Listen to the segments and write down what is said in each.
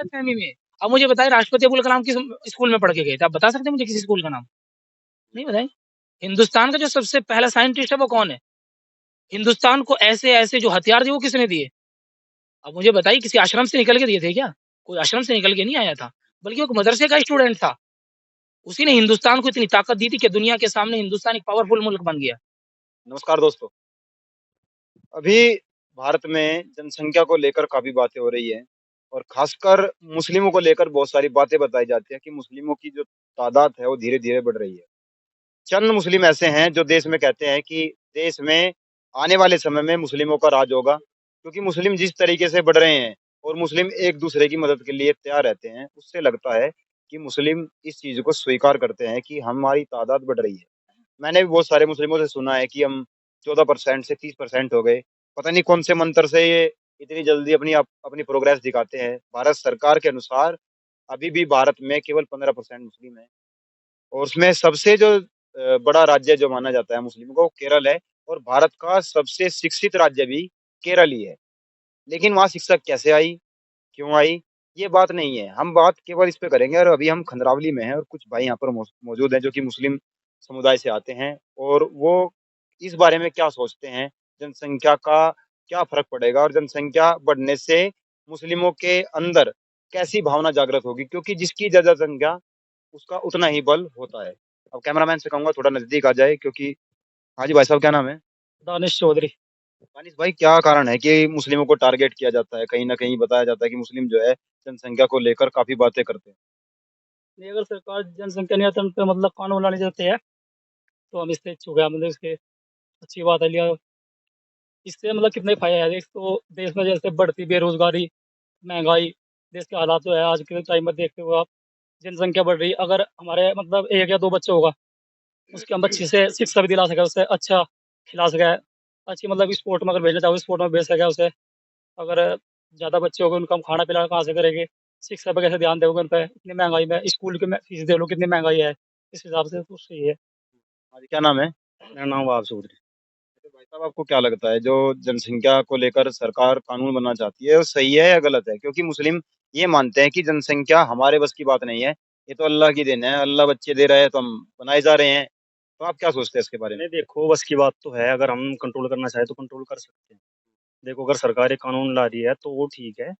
गलतफ़हमी में। अब मुझे बताइए राष्ट्रपति अब्दुल कलाम किस स्कूल में पढ़ के गए थे? आप बता सकते हैं मुझे किसी स्कूल का नाम? नहीं बताएँ। हिंदुस्तान का जो सबसे पहला साइंटिस्ट है वो कौन है? हिंदुस्तान को ऐसे-ऐसे जो हथियार दिए वो किसने दिए? अब मुझे बताइए किसी आश्रम से निकल के दिए थे क्या? कोई आश्रम से निकल के नहीं आया था, बल्कि वो एक मदरसे का स्टूडेंट था। उसी ने हिंदुस्तान को इतनी ताकत दी थी कि दुनिया के सामने हिंदुस्तान एक पावरफुल मुल्क बन गया। नमस्कार दोस्तों। अभी भारत में जनसंख्या को लेकर काफ़ी बातें हो रही हैं और ख़ासकर मुस्लिमों को लेकर बहुत सारी बातें बताई जाती हैं कि मुस्लिमों की जो तादाद है वो धीरे-धीरे बढ़ रही है। चंद मुस्लिम ऐसे हैं जो देश में कहते हैं कि देश में आने वाले समय में मुस्लिमों का राज होगा, क्योंकि मुस्लिम जिस तरीके से बढ़ रहे हैं और मुस्लिम एक-दूसरे की मदद के लिए तैयार रहते हैं, उससे लगता है कि मुस्लिम इस चीज़ को स्वीकार करते हैं कि हमारी तादाद बढ़ रही है। मैंने भी बहुत सारे मुस्लिमों से सुना है कि हम 14% से 30% हो गए। पता नहीं कौन से मंत्र से ये इतनी जल्दी अपनी प्रोग्रेस दिखाते हैं। भारत सरकार के अनुसार अभी भी भारत में केवल 15% मुस्लिम हैं और उसमें सबसे जो बड़ा राज्य जो माना जाता है मुस्लिमों को वो केरल है और भारत का सबसे शिक्षित राज्य भी केरल ही है। लेकिन वहाँ शिक्षा कैसे आई? क्यों आई? ये बात नहीं है। हम बात केवल इस पे करेंगे और अभी हम खंडरावली में हैं और कुछ भाई यहाँ पर मौजूद हैं जो कि मुस्लिम समुदाय से आते हैं और वो इस बारे में क्या सोचते हैं, जनसंख्या का क्या फ़र्क पड़ेगा और जनसंख्या बढ़ने से मुस्लिमों के अंदर कैसी भावना जागृत होगी? क्योंकि जिसकी ज़्यादा संख्या उसका उतना ही बल होता है। अब कैमरामैन से कहूँगा थोड़ा नज़दीक आ जाए क्योंकि हाँ जी, भाई साहब क्या नाम है? दानिश चौधरी। दानिश भाई क्या कारण है कि मुस्लिमों को टारगेट किया जाता है? कहीं न कहीं बताया जाता है कि मुस्लिम जो है जनसंख्या को लेकर काफ़ी बातें करते हैं। नहीं, अगर सरकार जनसंख्या नियंत्रण पे मतलब कानून लाने चाहती है, तो हम इससे इच्छुक हैं। मतलब इसके अच्छी बात है लिया इससे मतलब कितने फ़ायदे हैं। एक तो देश में जैसे बढ़ती बेरोज़गारी, महँगाई, देश के हालात जो है आज के टाइम में देखते हो आप, जनसंख्या बढ़ रही है। अगर हमारे मतलब 1 या 2 बच्चे होगा, उसके हम अच्छे से शिक्षा भी दिला सकें, उसे अच्छा खिला सकें, अच्छी मतलब स्पोर्ट में अगर भेजना चाहो, स्पोर्ट में भेज सकें उसे। अगर ज़्यादा बच्चे हो गए, उनको हम खाना-पिलाना कहाँ से करेंगे? शिक्षा पे कैसे ध्यान दोगे उन पे? इतनी महँगाई में स्कूल की में फीस देख लो कितनी महँगाई है। इस हिसाब से तो सही है। हाँ जी, क्या नाम है? मेरा नाम वाब चौधरी। तो भाई साहब आपको क्या लगता है जो जनसंख्या को लेकर सरकार कानून बनाना चाहती है वो सही है या गलत है? क्योंकि मुस्लिम ये मानते हैं कि जनसंख्या हमारे बस की बात नहीं है, ये तो अल्लाह की देन है, अल्लाह बच्चे दे रहा है तो हम बनाए जा रहे हैं। तो आप क्या सोचते हैं इसके बारे में? नहीं देखो, बस की बात तो है, अगर हम कंट्रोल करना चाहें तो कंट्रोल कर सकते हैं। देखो, अगर सरकार एक कानून ला रही है तो वो ठीक है,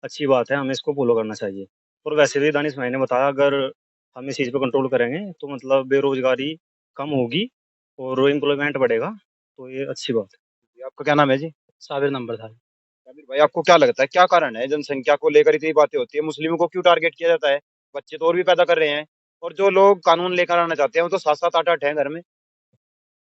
अच्छी बात है, हमें इसको फ़ॉलो करना चाहिए। और वैसे भी दानिश भाई ने बताया, अगर हम इस चीज़ पे कंट्रोल करेंगे तो मतलब बेरोज़गारी कम होगी और एम्प्लॉयमेंट बढ़ेगा, तो ये अच्छी बात है। जी, आपका क्या नाम है जी? साबिर नंबरदार। साबिर भाई आपको क्या लगता है क्या कारण है जनसंख्या को लेकर इतनी बातें होती है? मुस्लिमों को क्यों टारगेट किया जाता है? बच्चे तो और भी पैदा कर रहे हैं और जो लोग कानून लेकर आना चाहते हैं वो तो 7-7 8-8 हैं घर में।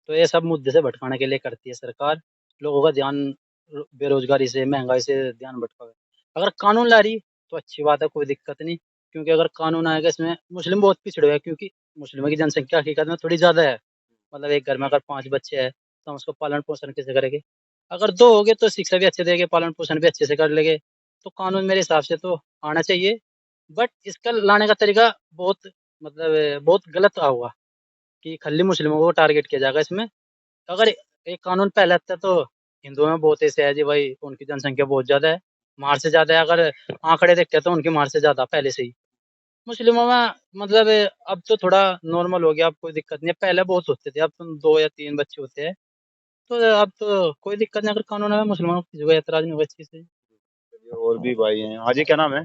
तो ये सब मुद्दे से भटकाने के लिए करती है सरकार, लोगों का ध्यान बेरोज़गारी से, महँगाई से ध्यान भटकावे। अगर कानून ला रही तो अच्छी बात है, कोई दिक्कत नहीं, क्योंकि अगर कानून आएगा इसमें मुस्लिम बहुत पिछड़े हुए हैं क्योंकि मुस्लिमों की जनसंख्या हकीकत में थोड़ी ज़्यादा है। मतलब एक घर में अगर 5 बच्चे हैं, तो हम उसको पालन-पोषण कैसे करेंगे? अगर 2 हो गए तो शिक्षा भी अच्छे देंगे, पालन-पोषण भी अच्छे से कर लेंगे। तो कानून मेरे हिसाब से तो आना चाहिए, बट इसका लाने का तरीका बहुत मतलब बहुत गलत रहा होगा कि खाली मुस्लिमों को टारगेट किया जाएगा इसमें। अगर एक कानून पहले आता है तो हिंदुओं में बहुत ऐसे है जी भाई उनकी जनसंख्या बहुत ज़्यादा है, मार से ज़्यादा है। अगर आंकड़े देखते हैं तो उनकी मार से ज़्यादा पहले से ही। मुस्लिमों में मतलब अब तो थोड़ा नॉर्मल हो गया, अब कोई दिक्कत नहीं है। पहले बहुत होते थे, अब तो 2 या 3 बच्चे होते हैं। तो अब तो कोई दिक्कत नहीं, अगर कानून है मुसलमानों को किसी को ऐतराज़ नहीं होगा इस चीज़ से। चलिए और भी भाई हैं। हाँ जी, क्या नाम है?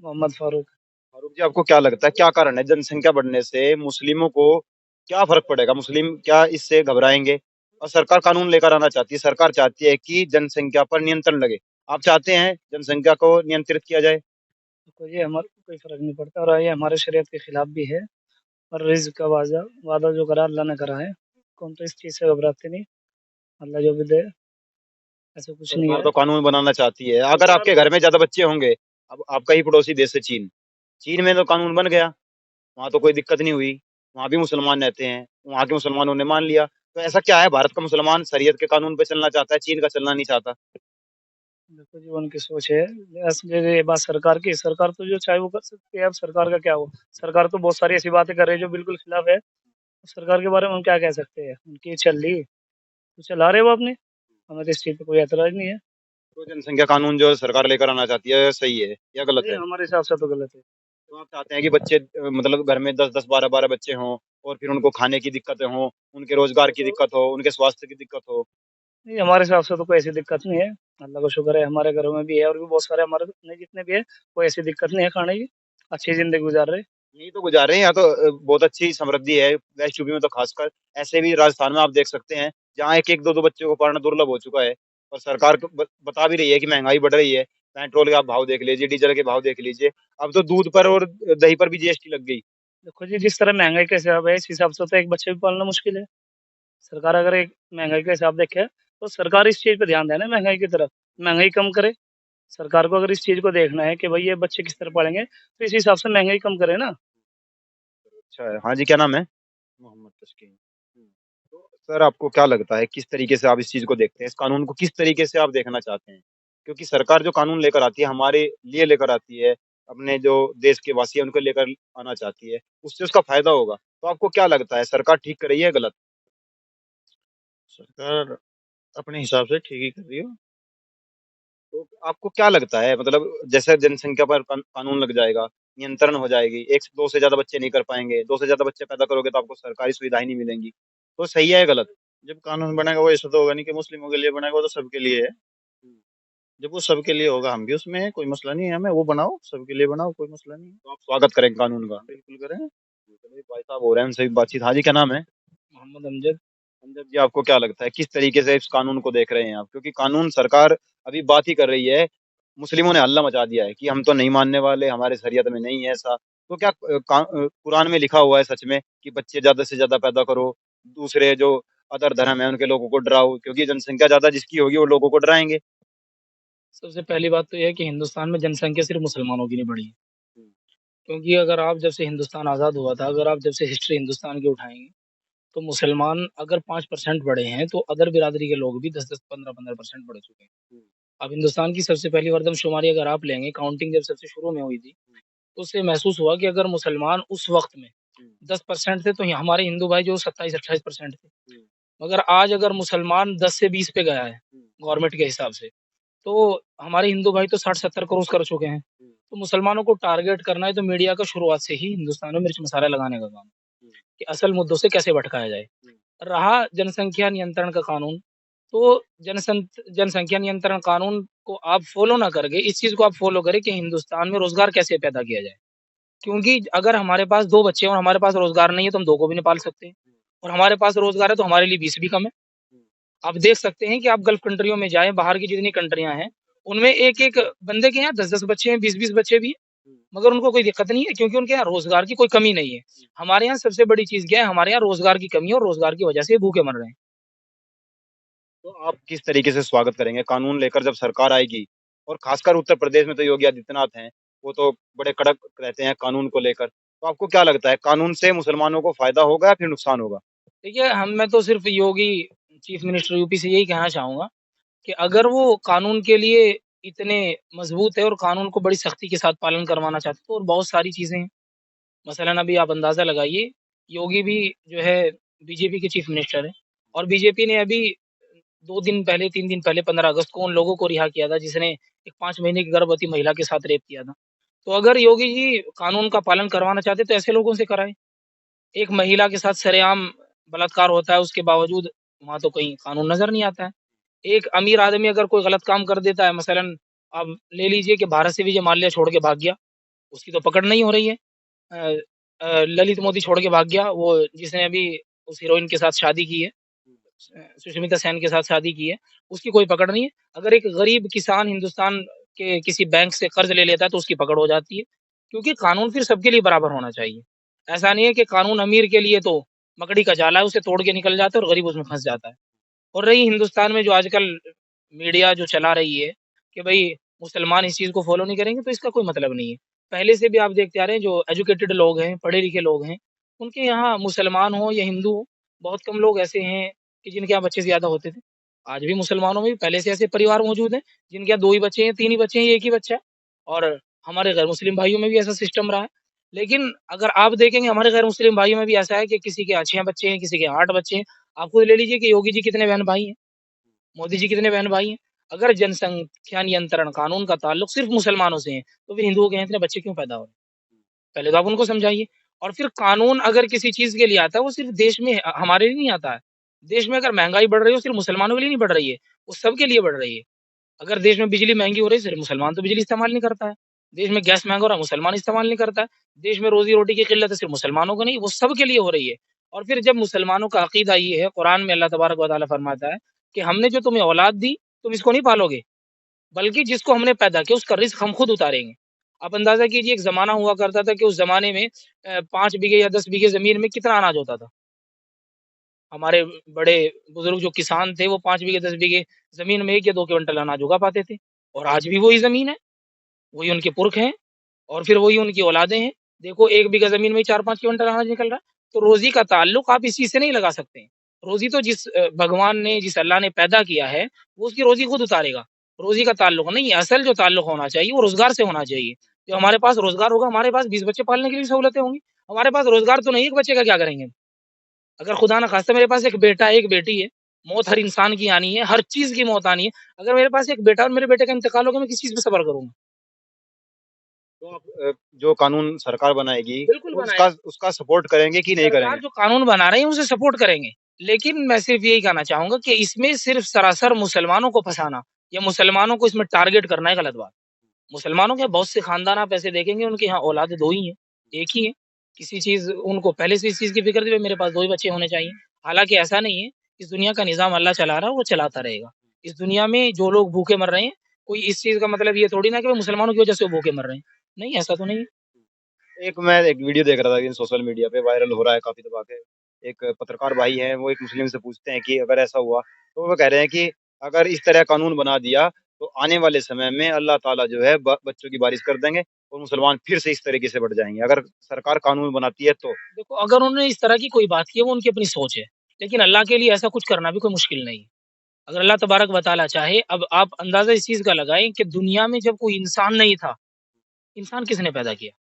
मोहम्मद फारूक। फारूक जी आपको क्या लगता है क्या कारण है जनसंख्या बढ़ने से मुस्लिमों को क्या फ़र्क पड़ेगा? मुस्लिम क्या इससे घबराएँगे? और सरकार कानून लेकर आना चाहती है, सरकार चाहती है कि जनसंख्या पर नियंत्रण लगे। आप चाहते हैं जनसंख्या को नियंत्रित किया जाए? तो ये हमारे को कोई फ़र्क नहीं पड़ता और ये हमारे शरीयत के खिलाफ भी है और रिज़्क का वादा जो करा अल्लाह ने करा है, तो हम तो इस चीज़ से घबराते नहीं। अल्लाह जो भी दे, ऐसा कुछ नहीं सरकार है। तो कानून बनाना चाहती है। अगर सरकार आपके घर में ज़्यादा बच्चे होंगे, अब आपका ही पड़ोसी देश है चीन, चीन में तो कानून बन गया, वहाँ तो कोई दिक्कत नहीं हुई, वहाँ भी मुसलमान रहते हैं, वहाँ के मुसलमानों ने मान लिया। तो ऐसा क्या है भारत का मुसलमान शरीयत के कानून पे चलना चाहता है, चीन का चलना नहीं चाहता? देखो जी उनकी सोच है। ये बात सरकार की, सरकार तो जो चाहे वो कर सकती है। अब सरकार का क्या हो? सरकार तो बहुत सारी ऐसी बातें कर रही है जो बिल्कुल खिलाफ है। सरकार के बारे में हम क्या कह सकते हैं? उनकी चल रही, तो चला रहे वो अपनी, हमें तो इस चीज़ पे कोई एतराज़ नहीं है। तो जनसंख्या कानून जो सरकार लेकर आना चाहती है सही है या गलत नहीं, है? हमारे हिसाब से तो गलत है। तो आप चाहते हैं कि बच्चे मतलब घर में 10-10, 12-12 बच्चे हों और फिर उनको खाने की दिक्कतें हों, उनके रोज़गार वो की तो दिक्कत हो, उनके स्वास्थ्य की दिक्कत हो। नहीं, हमारे हिसाब से तो कोई ऐसी दिक्कत नहीं है। अल्लाह का शुक्र है हमारे घरों में भी है और भी बहुत सारे हमारे में जितने भी है, कोई ऐसी दिक्कत नहीं है खाने की। अच्छी ज़िंदगी गुज़ार रहे हैं। यही तो गुज़ार रहे हैं, यहाँ तो बहुत अच्छी समृद्धि है, वेस्ट यूपी में तो ख़ासकर। ऐसे भी राजस्थान में आप देख सकते हैं, जहाँ 1-1, 2-2 बच्चों को पालना दुर्लभ हो चुका है और सरकार तो बता भी रही है कि महँगाई बढ़ रही है। पेट्रोल के आप भाव देख लीजिए, डीज़ल के भाव देख लीजिए, अब तो दूध पर और दही पर भी जीएसटी लग गई। देखो जी, जिस तरह महँगाई का हिसाब है, इस हिसाब से तो एक बच्चे भी पालना मुश्किल है। सरकार अगर एक महँगाई का हिसाब देखे, तो सरकार इस चीज़ पे ध्यान दें ना महँगाई की तरफ, महँगाई कम करे। सरकार को अगर इस चीज़ को देखना है कि भई ये बच्चे किस तरह पढ़ेंगे, तो इस हिसाब से महँगाई कम करे ना। अच्छा है। हाँ जी, क्या नाम है? मोहम्मद तस्कीन। तो सर आपको क्या लगता है किस तरीके से आप इस चीज़ को देखते हैं? इस कानून को किस तरीके से आप देखना चाहते हैं? क्योंकि सरकार जो कानून लेकर आती है, हमारे लिए लेकर आती है, अपने जो देश के वासी हैं उनको लेकर आना चाहती है, उससे उसका फ़ायदा होगा। तो आपको क्या लगता है सरकार ठीक कर रही है या गलत? सरकार अपने हिसाब से ठीक ही कर रही है। तो आपको क्या लगता है मतलब जैसे जनसंख्या पर कानून लग जाएगा, नियंत्रण हो जाएगी, 1 से 2 से ज़्यादा बच्चे नहीं कर पाएँगे, 2 से ज़्यादा बच्चे पैदा करोगे तो आपको सरकारी सुविधाएँ नहीं मिलेंगी। तो सही है या गलत? जब कानून बनेगा वो ऐसा तो होगा नहीं कि मुस्लिमों के लिए बनेगा, वो तो सबके लिए है। जब वो सबके लिए होगा हम भी उसमें हैं, कोई मसला नहीं है हमें, वो बनाओ, सबके लिए बनाओ, कोई मसला नहीं है। तो आप स्वागत करेंगे कानून का? बिल्कुल करें। चलिए भाई साहब हो रहे हैं उनसे भी बातचीत। हाँ जी, क्या नाम है? मोहम्मद अमजद। अमजद जी आपको क्या लगता है किस तरीके से इस कानून को देख रहे हैं आप? क्योंकि कानून सरकार अभी बात ही कर रही है, मुस्लिमों ने हल्ला मचा दिया है कि हम तो नहीं मानने वाले, हमारे शरीयत में नहीं है ऐसा। तो क्या कुरान में लिखा हुआ है सच में कि बच्चे ज़्यादा से ज़्यादा पैदा करो, दूसरे जो अदर धर्म है उनके लोगों को डराओ क्योंकि जनसंख्या ज़्यादा जिसकी होगी वो लोगों को डराएँगे। सबसे पहली बात तो ये है कि हिंदुस्तान में जनसंख्या सिर्फ़ मुसलमानों की नहीं बढ़ी है। हुँ, क्योंकि अगर आप जब से हिंदुस्तान आज़ाद हुआ था, अगर आप जब से हिस्ट्री हिंदुस्तान की उठाएँगे, तो मुसलमान अगर 5% बढ़े हैं, तो अदर बिरादरी के लोग भी 10-10, 15-15% बढ़ चुके हैं। हुँ, अब हिंदुस्तान की सबसे पहली मरदमशुमारी अगर आप लेंगे, काउंटिंग जब सबसे शुरू में हुई थी, तो उससे महसूस हुआ कि अगर मुसलमान उस वक़्त में हुँ, 10% थे, तो हमारे हिंदू भाई जो 27-28% थे। हुँ, मगर आज अगर मुसलमान 10 से 20 पे गया है, हुँ, गवर्नमेंट के हिसाब से, तो हमारे हिंदू भाई तो 60-70 क्रॉस कर चुके हैं। हुँ, तो मुसलमानों को टारगेट करना है तो मीडिया का शुरुआत से ही हिंदुस्तान में मिर्च मसाला लगाने का काम है, हुँ, कि असल मुद्दों से कैसे भटकाया जाए। हुँ। रहा जनसंख्या नियंत्रण का कानून, तो जनसंख्या नियंत्रण कानून को आप फ़ॉलो ना करके इस चीज़ को आप फ़ॉलो करें कि हिंदुस्तान में रोज़गार कैसे पैदा किया जाए। क्योंकि अगर हमारे पास 2 बच्चे हैं और हमारे पास रोज़गार नहीं है तो हम 2 को भी नहीं पाल सकते और हमारे पास रोज़गार है तो हमारे लिए 20 भी कम है। आप देख सकते हैं कि आप गल्फ़ कंट्रियों में जाएँ, बाहर की जितनी कंट्रियाँ हैं, उनमें एक-एक बंदे के यहाँ 10-10 बच्चे हैं, 20-20 बच्चे भी हैं, मगर उनको कोई दिक्कत नहीं है क्योंकि उनके यहाँ रोज़गार की कोई कमी नहीं है। हमारे यहाँ सबसे बड़ी चीज़ क्या है, हमारे यहाँ रोज़गार की कमी है और रोज़गार की वजह से ये भूखे मर रहे हैं। तो आप किस तरीके से स्वागत करेंगे कानून लेकर जब सरकार आएगी? और खासकर उत्तर प्रदेश में तो योगी आदित्यनाथ हैं, वो तो बड़े कड़क रहते हैं कानून को लेकर। तो आपको क्या लगता है कानून से मुसलमानों को फ़ायदा होगा या फिर नुकसान होगा? देखिए, मैं तो सिर्फ़ योगी चीफ़ मिनिस्टर यूपी से यही कहना चाहूँगा कि अगर वो कानून के लिए इतने मज़बूत है और कानून को बड़ी सख्ती के साथ पालन करवाना चाहते हैं, तो और बहुत सारी चीज़ें हैं। मसलन अभी आप अंदाज़ा लगाइए, योगी भी जो है बीजेपी के चीफ़ मिनिस्टर हैं और बीजेपी ने अभी 2 दिन पहले, 3 दिन पहले 15 अगस्त को उन लोगों को रिहा किया था जिसने एक 5 महीने की गर्भवती महिला के साथ रेप किया था। तो अगर योगी जी कानून का पालन करवाना चाहते, तो ऐसे लोगों से कराएँ। एक महिला के साथ सरेआम बलात्कार होता है, उसके बावजूद वहाँ तो कहीं कानून नज़र नहीं आता है। एक अमीर आदमी अगर कोई गलत काम कर देता है, मसलन आप ले लीजिए कि भारत से विजय माल्या छोड़ के भाग गया, उसकी तो पकड़ नहीं हो रही है। अ ललित मोदी छोड़ के भाग गया, वो जिसने अभी उस हीरोइन के साथ शादी की है, सुष्मिता सेन के साथ शादी की है, उसकी कोई पकड़ नहीं है। अगर एक गरीब किसान हिंदुस्तान के किसी बैंक से कर्ज़ ले लेता है, तो उसकी पकड़ हो जाती है, क्योंकि कानून फिर सबके लिए बराबर होना चाहिए। ऐसा नहीं है कि कानून अमीर के लिए तो मकड़ी का जाला है, उसे तोड़ के निकल जाता है और गरीब उसमें फँस जाता है। और रही हिंदुस्तान में जो आजकल मीडिया जो चला रही है कि भई मुसलमान इस चीज़ को फ़ॉलो नहीं करेंगे, तो इसका कोई मतलब नहीं है। पहले से भी आप देखते आ रहे हैं जो एजुकेटेड लोग हैं, पढ़े-लिखे लोग हैं, उनके यहाँ मुसलमान हो या हिंदू हो, बहुत कम लोग ऐसे हैं कि जिनके यहाँ बच्चे ज़्यादा होते थे। आज भी मुसलमानों में भी पहले से ऐसे परिवार मौजूद हैं, जिनके यहाँ 2 ही बच्चे हैं, 3 ही बच्चे हैं, 1 ही बच्चा है और हमारे गैर मुस्लिम भाइयों में भी ऐसा सिस्टम रहा है। लेकिन अगर आप देखेंगे हमारे गैर मुस्लिम भाइयों में भी ऐसा है कि किसी के यहाँ 6 बच्चे हैं, किसी के 8 बच्चे हैं। आप खुद ले लीजिए कि योगी जी कितने बहन-भाई हैं? मोदी जी कितने बहन-भाई हैं? अगर जनसंख्या नियंत्रण कानून का ताल्लुक सिर्फ मुसलमानों से है, तो फिर हिंदुओं के यहाँ इतने बच्चे क्यों पैदा हो रहे हैं? पहले तो आप उनको समझाइए। और फिर कानून अगर किसी चीज़ के लिए आता है, वो सिर्फ देश में हमारे लिए नहीं आता है। देश में अगर महँगाई बढ़ रही है, वो सिर्फ मुसलमानों के लिए नहीं बढ़ रही है, वो सबके लिए बढ़ रही है। अगर देश में बिजली महँगी हो रही है, सिर्फ मुसलमान तो बिजली इस्तेमाल नहीं करता है। देश में गैस महँगा हो रहा है, मुसलमान इस्तेमाल नहीं करता है। देश में रोज़ी-रोटी की किल्लत है, सिर्फ मुसलमानों को नहीं, वो सबके लिए हो रही है। और फिर जब मुसलमानों का अकीदा ये है, कुरान में अल्लाह तबारक व तआला फरमाता है कि हमने जो तुम्हें औलाद दी, तुम इसको नहीं पालोगे, बल्कि जिसको हमने पैदा किया उसका रिज़्क हम खुद उतारेंगे। आप अंदाज़ा कीजिए, एक ज़माना हुआ करता था कि उस ज़माने में 5 बीघे या 10 बीघे ज़मीन में कितना अनाज होता था। हमारे बड़े बुजुर्ग जो किसान थे, वो 5 बीघे 10 बीघे ज़मीन में 1 या 2 क्विंटल अनाज उगा पाते थे। और आज भी वही ज़मीन है, वही उनके पुरख हैं और फिर वही उनकी औलादें हैं। देखो 1 बीघा ज़मीन में ही 4-5 क्विंटल अनाज निकल रहा है। तो रोज़ी का ताल्लुक आप इस चीज़ से नहीं लगा सकते हैं। रोज़ी तो जिस भगवान ने, जिस अल्लाह ने पैदा किया है, वो उसकी रोज़ी खुद उतारेगा। रोज़ी का ताल्लुक नहीं है, असल जो ताल्लुक होना चाहिए वो रोज़गार से होना चाहिए। जो हमारे पास रोज़गार होगा, हमारे पास 20 बच्चे पालने के लिए सहूलतें होंगी। हमारे पास रोज़गार तो नहीं है, 1 बच्चे का क्या करेंगे? अगर खुदा ना खास्ता मेरे पास एक बेटा है, एक बेटी है, मौत हर इंसान की आनी है, हर चीज़ की मौत आनी है। अगर मेरे पास एक बेटा और मेरे बेटे का इंतकाल हो गया, मैं किस चीज़ पे सब्र करूँगा? तो आप जो कानून सरकार बनाएगी, बिल्कुल तो बनाएगा। उसका सपोर्ट करेंगे कि नहीं सरकार करेंगे? जो कानून बना रही है उसे सपोर्ट करेंगे। लेकिन मैं सिर्फ़ यही कहना चाहूँगा कि इसमें सिर्फ़ सरासर मुसलमानों को फँसाना या मुसलमानों को इसमें टारगेट करना है गलत बात। मुसलमानों के बहुत से खानदान आप ऐसे देखेंगे, उनके यहाँ औलादें 2 ही हैं, 1 ही है। किसी चीज़ उनको पहले से इस चीज़ की फ़िक्र थी, भाई मेरे पास 2 ही बच्चे होने चाहिए। हालाँकि ऐसा नहीं है, इस दुनिया का निज़ाम अल्लाह चला रहा है, वो चलाता रहेगा। इस दुनिया में जो लोग भूखे मर रहे हैं, कोई इस चीज़ का मतलब ये थोड़ी ना कि वो मुसलमानों की वज़ह से वो भूखे मर रहे हैं। नहीं, ऐसा तो नहीं है। एक वीडियो देख रहा था कि सोशल मीडिया पे वायरल हो रहा है काफ़ी दबा के। एक पत्रकार भाई हैं, वो एक मुस्लिम से पूछते हैं कि अगर ऐसा हुआ, तो वो कह रहे हैं कि अगर इस तरह कानून बना दिया, तो आने वाले समय में अल्लाह ताला जो है ब बच्चों की बारिश कर देंगे और मुसलमान फिर से इस तरीके से बढ़ जाएँगे। अगर सरकार कानून बनाती है तो। देखो, अगर उन्होंने इस तरह की कोई बात की है, वो उनकी अपनी सोच है। लेकिन अल्लाह के लिए ऐसा कुछ करना भी कोई मुश्किल नहीं है। अगर अल्लाह तबारक व तआला चाहे, अब आप अंदाज़ा इस चीज़ का लगाएँ कि दुनिया में जब कोई इंसान नहीं था, इंसान किसने पैदा किया?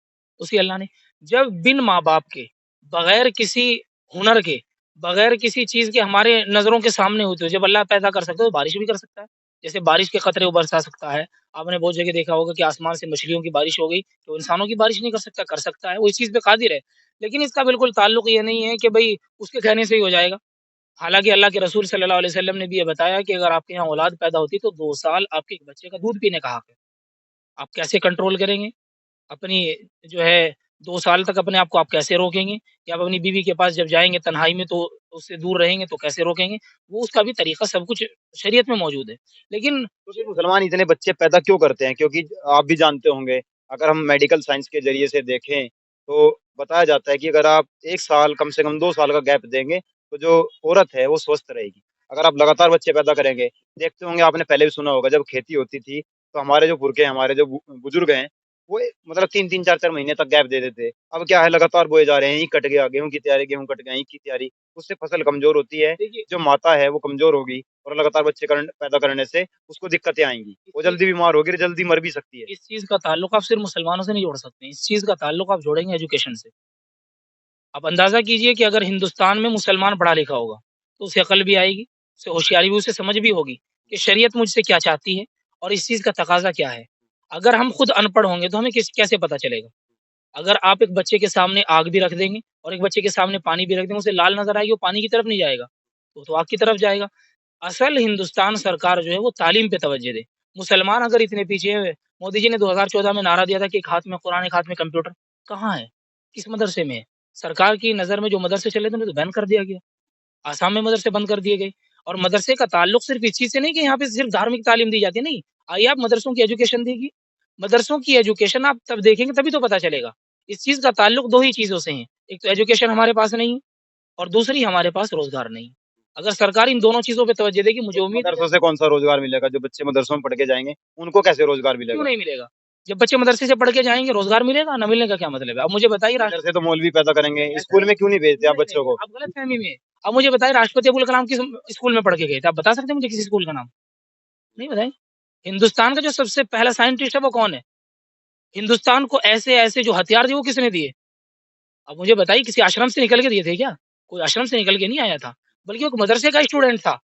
उसी अल्लाह ने। जब बिन माँ-बाप के, बगैर किसी हुनर के, बगैर किसी चीज़ के हमारे नज़रों के सामने होते हुए जब अल्लाह पैदा कर सकता है, तो बारिश भी कर सकता है। जैसे बारिश के कतरे वो बरसा सकता है। आपने बहुत जगह देखा होगा कि आसमान से मछलियों की बारिश हो गई, तो इंसानों की बारिश नहीं कर सकता है, वो इस चीज़ पे कादिर है। लेकिन इसका बिल्कुल ताल्लुक ये नहीं है कि भई उसके कहने से ही हो जाएगा। हालाँकि अल्लाह के रसूल सल्लल्लाहु अलैहि वसल्लम ने भी ये बताया कि अगर आपके यहाँ औलाद पैदा होती है, तो 2 साल आपके एक बच्चे का दूध पीने का हक है। आप कैसे कंट्रोल करेंगे? अपनी जो है 2 साल तक अपने आप को आप कैसे रोकेंगे? या आप अपनी बीवी के पास जब जाएँगे तन्हाई में, तो उससे दूर रहेंगे तो कैसे रोकेंगे? वो उसका भी तरीका सब कुछ शरीयत में मौजूद है। लेकिन तो फिर मुसलमान इतने बच्चे पैदा क्यों करते हैं? क्योंकि आप भी जानते होंगे, अगर हम मेडिकल साइंस के ज़रिए से देखें, तो बताया जाता है कि अगर आप 1 साल, कम से कम 2 साल का गैप देंगे, तो जो औरत है, वो स्वस्थ रहेगी। अगर आप लगातार बच्चे पैदा करेंगे, देखते होंगे आपने पहले भी सुना होगा, जब खेती होती थी, तो हमारे जो पुरखे, हमारे जो बुजुर्ग हैं, वो मतलब 3-3, 4-4 महीने तक गैप दे देते। अब क्या है, लगातार बोए जा रहे हैं, ईख कट गया, गेहूँ की तैयारी, गेहूँ कट गया, ईख की तैयारी, उससे फसल कमज़ोर होती है। देखिए, जो माता है, वो कमज़ोर होगी और लगातार बच्चे पैदा करने से उसको दिक्कतें आएँगी। वो इस जल्दी बीमार होगी, जल्दी मर भी सकती है। इस चीज़ का ताल्लुक आप सिर्फ़ मुसलमानों से नहीं जोड़ सकते हैं। इस चीज़ का ताल्लुक आप जोड़ेंगे एजुकेशन से। आप अंदाज़ा कीजिए कि अगर हिंदुस्तान में मुसलमान पढ़ा-लिखा होगा, तो उसे अकल भी आएगी, उसे होशियारी भी, उसे समझ भी होगी कि शरीयत मुझसे क्या चाहती है और इस चीज़ का तकाज़ा क्या है। अगर हम खुद अनपढ़ होंगे, तो हमें कैसे पता चलेगा? अगर आप एक बच्चे के सामने आग भी रख देंगे और एक बच्चे के सामने पानी भी रख देंगे, उसे लाल नज़र आएगी, वो पानी की तरफ नहीं जाएगा, वो तो आग की तरफ जाएगा। असल हिंदुस्तान सरकार जो है वो तालीम पे तवज्जो दे। मुसलमान अगर इतने पीछे हैं, मोदी जी ने 2014 में नारा दिया था कि एक हाथ में कुरान, एक हाथ में कंप्यूटर, कहाँ है? किस मदरसे में है? सरकार की नज़र में जो मदरसे चले थे, उन्हें तो बैन कर दिया गया। आसाम में मदरसे बंद कर दिए गए और मदरसे का ताल्लुक सिर्फ़ इस चीज़ से नहीं कि यहाँ पे सिर्फ़ धार्मिक तालीम दी जाती है, नहीं। आइए आप मदरसों की एजुकेशन देखिए। मदरसों की एजुकेशन आप तब देखेंगे, तभी तो पता चलेगा। इस चीज़ का ताल्लुक 2 ही चीज़ों से है, एक तो एजुकेशन हमारे पास नहीं है और दूसरी हमारे पास रोज़गार नहीं है। अगर सरकार इन दोनों चीज़ों पे तवज्जो देगी, मुझे तो उम्मीद है मदरसों से कौन-सा रोज़गार मिलेगा? जो बच्चे मदरसों में पढ़ के जाएँगे, उनको कैसे रोज़गार क्यों मिलेगा? नहीं मिलेगा? जब बच्चे मदरसे से पढ़ के जाएँगे, रोज़गार मिलेगा, ना मिलने का क्या मतलब है? अब मुझे बताइए मदरसे तो मौलवी पैदा करेंगे, ऐसा स्कूल नहीं में क्यों नहीं भेजते आप नहीं, नहीं, बच्चों को? आप गलतफ़हमी में हैं। अब मुझे बताइए, राष्ट्रपति अब्दुल कलाम किस स्कूल में पढ़ के गए थे? आप बता सकते हैं मुझे किसी स्कूल का नाम? नहीं बताएँ। हिंदुस्तान का जो सबसे पहला साइंटिस्ट है, वो कौन है? हिंदुस्तान को ऐसे-ऐसे जो हथियार दिए, वो किसने दिए? अब मुझे बताइए, किसी आश्रम से निकल के दिए थे क्या? कोई आश्रम से निकल के नहीं आया था, बल्कि वो एक मदरसे का स्टूडेंट था।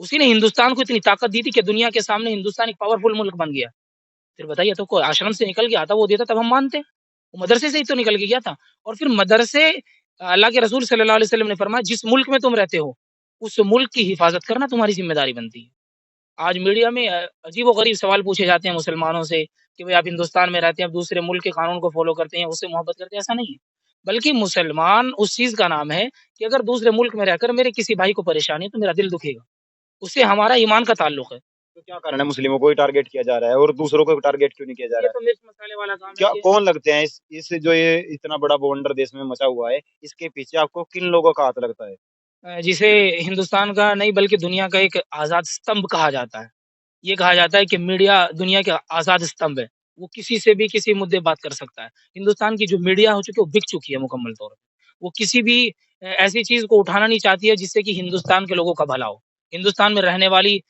उसी ने हिंदुस्तान को इतनी ताकत दी थी कि दुनिया के सामने हिंदुस्तान एक पावरफुल मुल्क बन गया। फिर बताइए, तो कोई आश्रम से निकल के आता वो देता तब हम मानते। वो मदरसे से ही तो निकल के गया था। और फिर मदरसे अल्लाह के रसूल सल्लल्लाहु अलैहि वसल्लम ने फरमाया, जिस मुल्क में तुम रहते हो, उस मुल्क की हिफाज़त करना तुम्हारी ज़िम्मेदारी बनती है। आज मीडिया में अजीब-ओ-गरीब सवाल पूछे जाते हैं मुसलमानों से कि भई आप हिंदुस्तान में रहते हैं, आप दूसरे मुल्क के कानून को फ़ॉलो करते हैं, उससे मोहब्बत करते हैं, ऐसा नहीं है। बल्कि मुसलमान उस चीज़ का नाम है कि अगर दूसरे मुल्क में रहकर मेरे किसी भाई को परेशानी है, तो मेरा दिल दुखेगा। उससे हमारा ईमान का ताल्लुक है। तो क्या कारण है मुस्लिमों को ही टारगेट किया जा रहा है और दूसरों को टारगेट क्यों नहीं किया जा ये रहा है? तो मिर्च मसाले वाला काम है क्या कि कौन लगते हैं इस जो ये इतना बड़ा बवंडर देश में मचा हुआ है, इसके पीछे आपको किन लोगों का हाथ लगता है? जिसे हिंदुस्तान का नहीं बल्कि दुनिया का एक आज़ाद स्तंभ कहा जाता है। ये कहा जाता है कि मीडिया दुनिया का आज़ाद स्तंभ है। वो किसी से भी किसी मुद्दे बात कर सकता है। हिंदुस्तान की जो मीडिया हो चुकी है, वो बिक चुकी है मुकम्मल तौर पे। वो किसी भी ऐसी चीज़ को उठाना नहीं चाहती है जिससे कि हिंदुस्तान के लोगों का भला हो। हिंदुस्तान में रहने वाली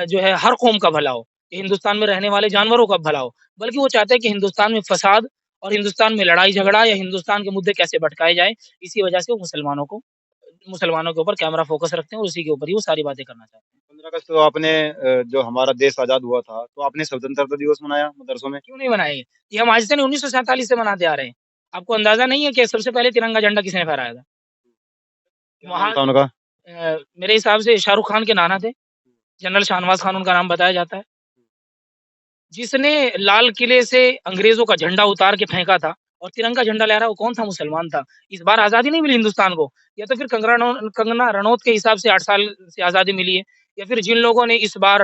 जो है हर कौम का भला हो। हिंदुस्तान में रहने वाले जानवरों का भला हो। बल्कि वो चाहते हैं कि हिंदुस्तान में फ़साद और हिंदुस्तान में लड़ाई-झगड़ा या हिंदुस्तान के मुद्दे कैसे भटकाए जाएँ, इसी वजह से वो मुसलमानों के ऊपर कैमरा फ़ोकस रखते हैं और उसी के ऊपर ही वो सारी बातें करना चाहते हैं। 15 अगस्त तो आपने जो हमारा देश आज़ाद हुआ था, तो आपने स्वतंत्रता दिवस मनाया मदरसों में? क्यों नहीं बनाए? ये हम आज से नहीं 1947 से मनाते आ रहे हैं। आपको अंदाज़ा नहीं है कि सबसे पहले तिरंगा झंडा किसने फहराया था? क्या नाम वहाँ था उनका? मेरे हिसाब से शाहरुख खान के नाना थे, जनरल शाहनवाज़ खान उनका नाम बताया जाता है। जिसने लाल किले से अंग्रेज़ों का झंडा उतार के फेंका था और तिरंगा झंडा लहरा वो कौन था? मुसलमान था। इस बार आज़ादी नहीं मिली हिंदुस्तान को, या तो फिर कंगना रनौत के हिसाब से 8 साल से आज़ादी मिली है, या फिर जिन लोगों ने इस बार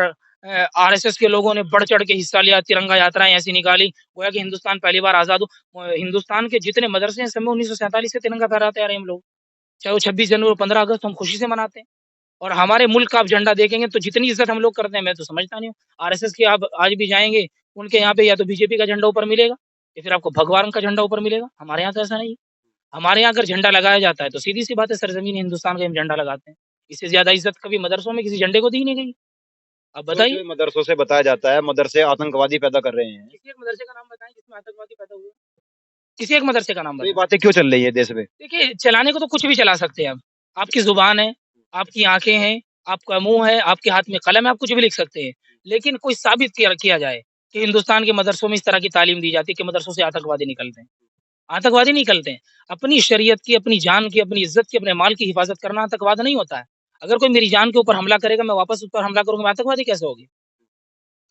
आरएसएस के लोगों ने बढ़-चढ़ के हिस्सा लिया, तिरंगा यात्राएँ ऐसी निकाली, गोया कि हिंदुस्तान पहली बार आज़ाद हो। हिंदुस्तान के जितने मदरसे हैं सब में 1947 से तिरंगा फहराते आ रहे हैं हम लोग। चाहे वो 26 जनवरी, 15 अगस्त हम खुशी से मनाते हैं। और हमारे मुल्क का आप झंडा देखेंगे तो जितनी इज़्ज़त हम लोग करते हैं, मैं तो समझता नहीं हूँ। आरएसएस के आप आज भी जाएँगे, उनके यहाँ पे या तो बीजेपी का झंडा ऊपर मिलेगा या फिर आपको भगवा का झंडा ऊपर मिलेगा। हमारे यहाँ तो ऐसा नहीं है। हमारे यहाँ अगर झंडा लगाया जाता है तो सीधी-सी बात है, सरज़मीन हिंदुस्तान का हम झंडा लगाते हैं। इससे ज़्यादा इज़्ज़त कभी मदरसों में किसी झंडे को दी नहीं गई। अब जो बताइए, जो मदरसों से बताया जाता है, मदरसे आतंकवादी पैदा कर रहे हैं। किसी एक मदरसे का नाम बताएँ जिसमें आतंकवादी पैदा हुए? किसी एक मदरसे का नाम तो ये बताएँ। बातें क्यों चल रही है देश में? देखिए, चलाने को तो कुछ भी चला सकते हैं आप। आपकी ज़ुबान है, आपकी आँखें हैं, आपका मुँह है, आपके हाथ में कलम है, आप कुछ भी लिख सकते हैं। लेकिन कोई साबित किया किया जाए कि हिंदुस्तान के मदरसों में इस तरह की तालीम दी जाती है कि मदरसों से आतंकवादी निकलते हैं। आतंकवादी नहीं निकलते हैं। अपनी शरीयत की, अपनी जान की, अपनी इज़्ज़त की, अपने माल की हिफाज़त करना आतंकवाद नहीं होता है। अगर कोई मेरी जान के ऊपर हमला करेगा, मैं वापस उस पर हमला करूँगा, मैं आतंकवादी कैसे हो गया?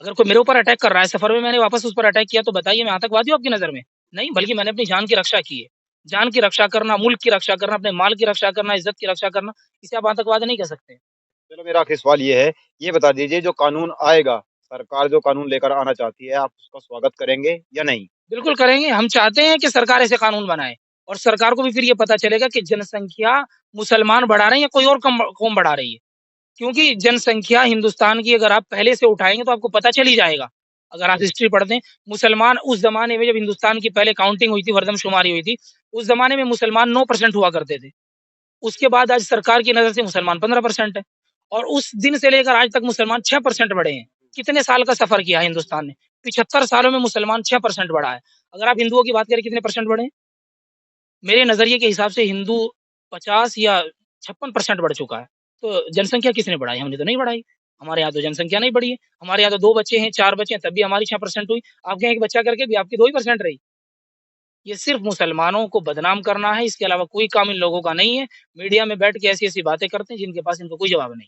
अगर कोई मेरे ऊपर अटैक कर रहा है, सफ़र में मैंने वापस उस पर अटैक किया, तो बताइए मैं आतंकवादी हूँ आपकी नज़र में? नहीं, बल्कि मैंने अपनी जान की रक्षा की है। जान की रक्षा करना, मुल्क की रक्षा करना, अपने माल की रक्षा करना, इज़्ज़त की रक्षा करना, इसे आप आतंकवाद नहीं कह सकते। चलो मेरा आखिरी सवाल ये है, ये बता दीजिए जो कानून आएगा, सरकार जो कानून लेकर आना चाहती है, आप उसका स्वागत करेंगे या नहीं? बिल्कुल करेंगे, हम चाहते हैं कि सरकार ऐसे कानून बनाए और सरकार को भी फिर ये पता चलेगा कि जनसंख्या मुसलमान बढ़ा रहे हैं या कोई और कौम बढ़ा रही है। क्योंकि जनसंख्या हिंदुस्तान की अगर आप पहले से उठाएँगे तो आपको पता चल ही जाएगा। अगर आप हिस्ट्री पढ़ते हैं, मुसलमान उस ज़माने में जब हिंदुस्तान की पहले काउंटिंग हुई थी, मरदमशुमारी हुई थी, उस ज़माने में मुसलमान 9% हुआ करते थे। उसके बाद आज सरकार की नज़र से मुसलमान 15% है और उस दिन से लेकर आज तक मुसलमान 6% बढ़े हैं। कितने साल का सफ़र किया है हिंदुस्तान ने? 75 सालों में मुसलमान 6% बढ़ा है। अगर आप हिंदुओं की बात करें कितने परसेंट बढ़े हैं? मेरे नज़रिए के हिसाब से हिंदू 50 या 56% बढ़ चुका है। तो जनसंख्या किसने बढ़ाई? हमने तो नहीं बढ़ाई। हमारे यहाँ तो जनसंख्या नहीं बढ़ी है। हमारे यहाँ तो 2 बच्चे हैं, 4 बच्चे हैं, तब भी हमारी 6% हुई। आपके यहाँ 1 बच्चा करके भी आपकी 2 ही परसेंट रही। ये सिर्फ़ मुसलमानों को बदनाम करना है, इसके अलावा कोई काम इन लोगों का नहीं है। मीडिया में बैठ के ऐसी-ऐसी बातें करते हैं जिनके पास इनको कोई जवाब नहीं।